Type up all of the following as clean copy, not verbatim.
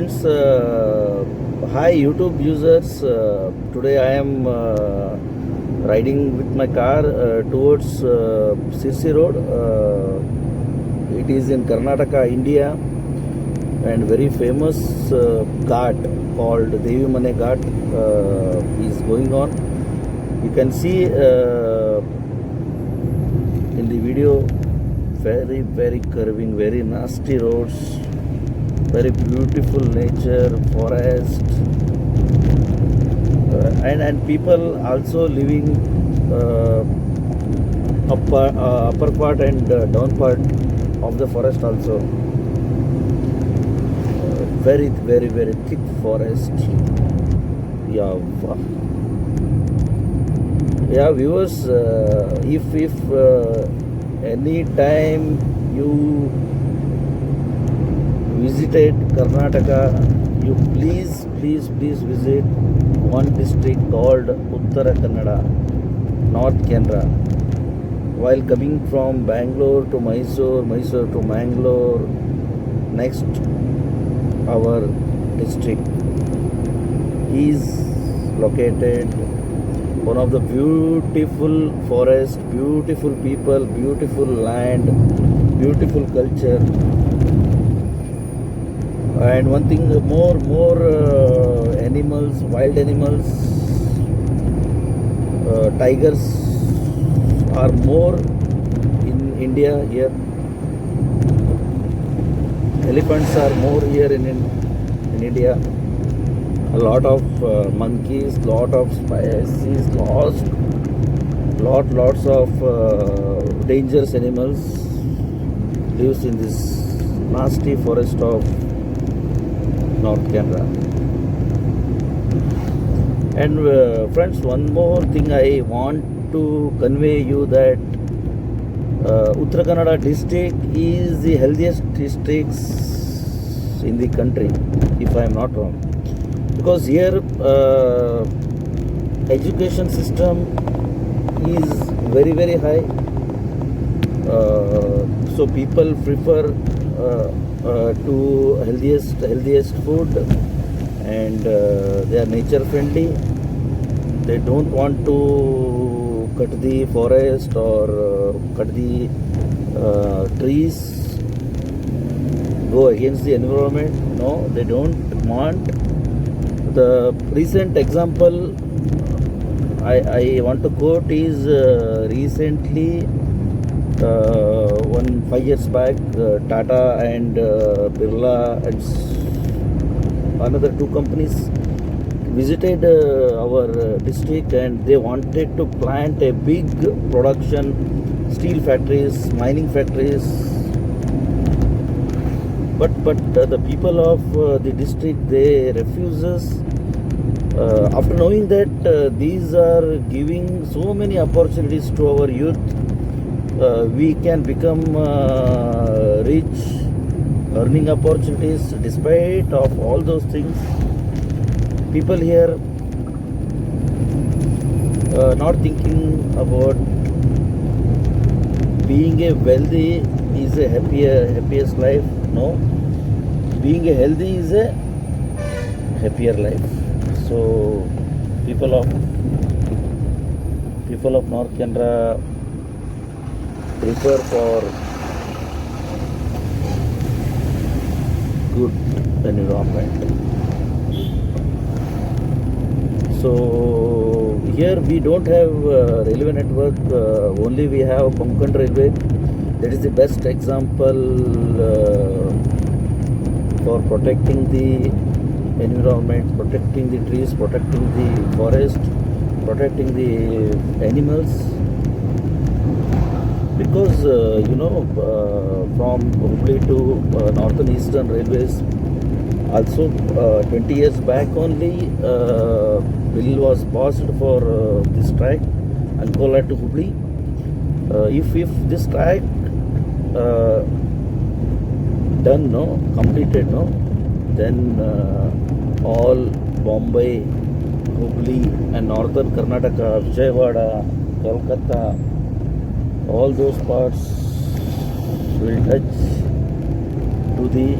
friends, hi YouTube users. Today I am riding with my car towards Sirsi Road. It is in Karnataka, India, and very famous ghat called Devi Mane Ghat is going on. You can see in the video very curving, very nasty roads, very beautiful nature, forest, and people also living upper part and down part of the forest also. Very thick forest. Yeah, yeah, viewers. If any time you visited Karnataka, you please visit one district called Uttara Kannada, North Canara. While coming from Bangalore to Mysore, Mysore to Mangalore, next our district is located one of the beautiful forest, beautiful people, beautiful land, beautiful culture. And one thing more animals, wild animals, tigers are more in India here. Elephants are more here in India. A lot of monkeys, lot of species, lots of dangerous animals lives in this nasty forest of North Canara. And friends, one more thing I want to convey you that Uttara Kannada district is the healthiest districts in the country, if I am not wrong. Because here education system is very high, so people prefer to healthiest food, and they are nature friendly. They don't want to cut the forest or cut the trees, go against the environment. No, they don't want. The recent example I want to quote is recently 5 years back, Tata and Birla and another two companies visited our district, and they wanted to plant a big production, steel factories, mining factories. But the people of the district, they refuses. After knowing that these are giving so many opportunities to our youth, we can become rich, earning opportunities. Despite of all those things, people here not thinking about being a wealthy is a happiest life. No, being a healthy is a happier life. So people of North Canara prefer for good environment. So here we don't have railway network, only we have Konkan Railway. That is the best example for protecting the environment, protecting the trees, protecting the forest, protecting the animals. Because from Hubli to Northern Eastern Railways, also 20 years back only, bill was passed for this track, Ankola to Hubli. If this track completed, then all Bombay, Hubli and Northern Karnataka, Vijayawada, Kolkata, all those parts will touch to the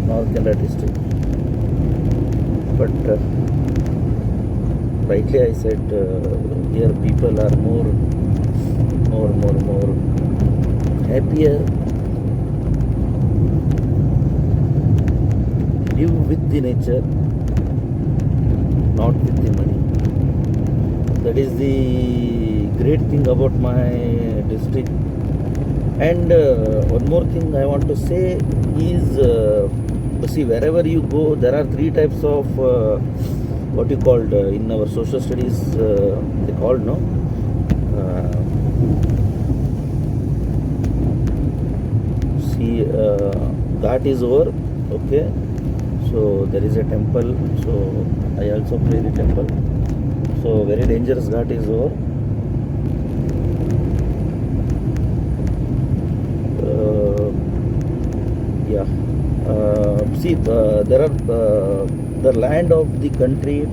North Canara district. but rightly I said here people are more happier, live with the nature, not with the money. That is the great thing about my district. And one more thing I want to say is, see, wherever you go, there are three types of what you called in our social studies, they called, no? See, Ghat is over, okay? So there is a temple, so I also play the temple. So very dangerous Ghat is over. See, there are the land of the country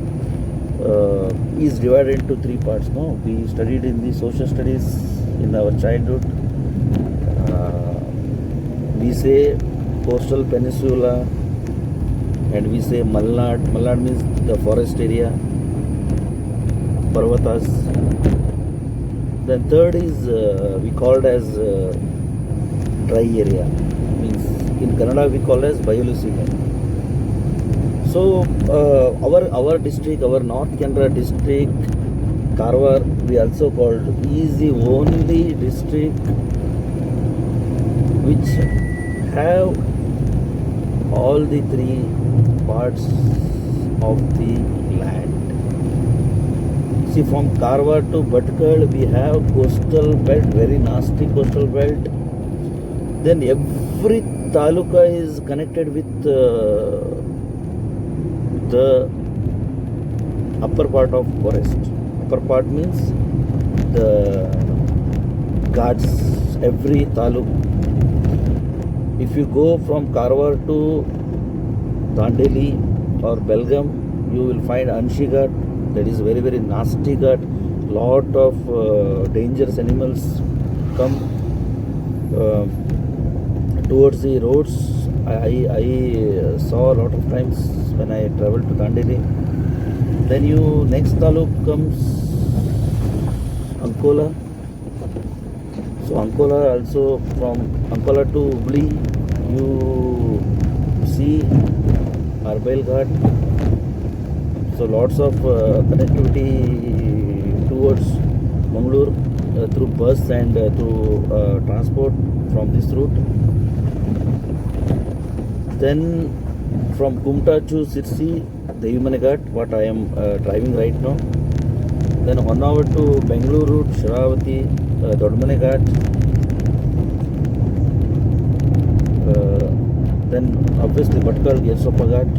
is divided into three parts. No, we studied in the social studies in our childhood. We say coastal peninsula, and we say Malnad. Malnad means the forest area, Parvatas. Then third is we called as dry area. Means in Kannada we call as Bayalusine. So our district, our North Canara district, Karwar, we also called, is the only district which have all the three parts of the land. See, from Karwar to Bhatkal we have coastal belt, very nasty coastal belt. Then every taluka is connected with the upper part of forest. Upper part means the Ghats, every taluk. If you go from Karwar to Dandeli or Belgaum, you will find Anshi Ghat. That is very, very nasty Ghat. Lot of dangerous animals come towards the roads. I saw a lot of times when I traveled to Dandeli. Then next taluk comes Ankola. So Ankola also, from Ankola to Hubli, you see Arbail Ghat. So lots of connectivity towards Mangalore through bus and through transport from this route. Then from Kumta to Sirsi, the Devimane Ghat, what I am driving right now. Then Honavar to Bangalore route, Sharavati, Dodmane Ghat. Then obviously Bhatkal, Yersopa Ghat.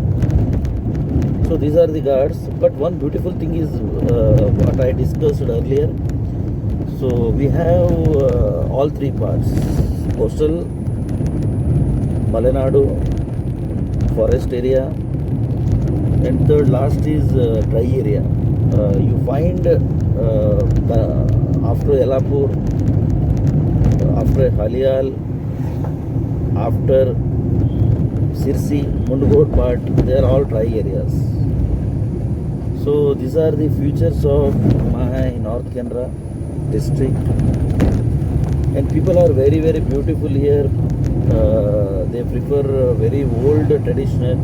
So these are the ghats. But one beautiful thing is what I discussed earlier. So we have all three parts: coastal, Malenadu, forest area, and third last is dry area. You find after Yellapur, after Halial, after Sirsi, Mundugod part, they are all dry areas. So these are the features of my North Canara district, and people are very, very beautiful here. They prefer very old traditional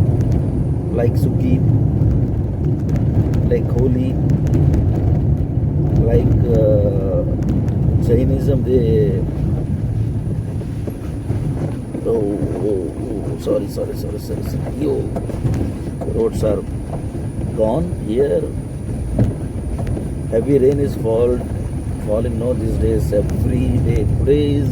like Suki, like Holi, like Jainism. They sorry. Yo, roads are gone here. Heavy rain is falling now these days, every day. Today is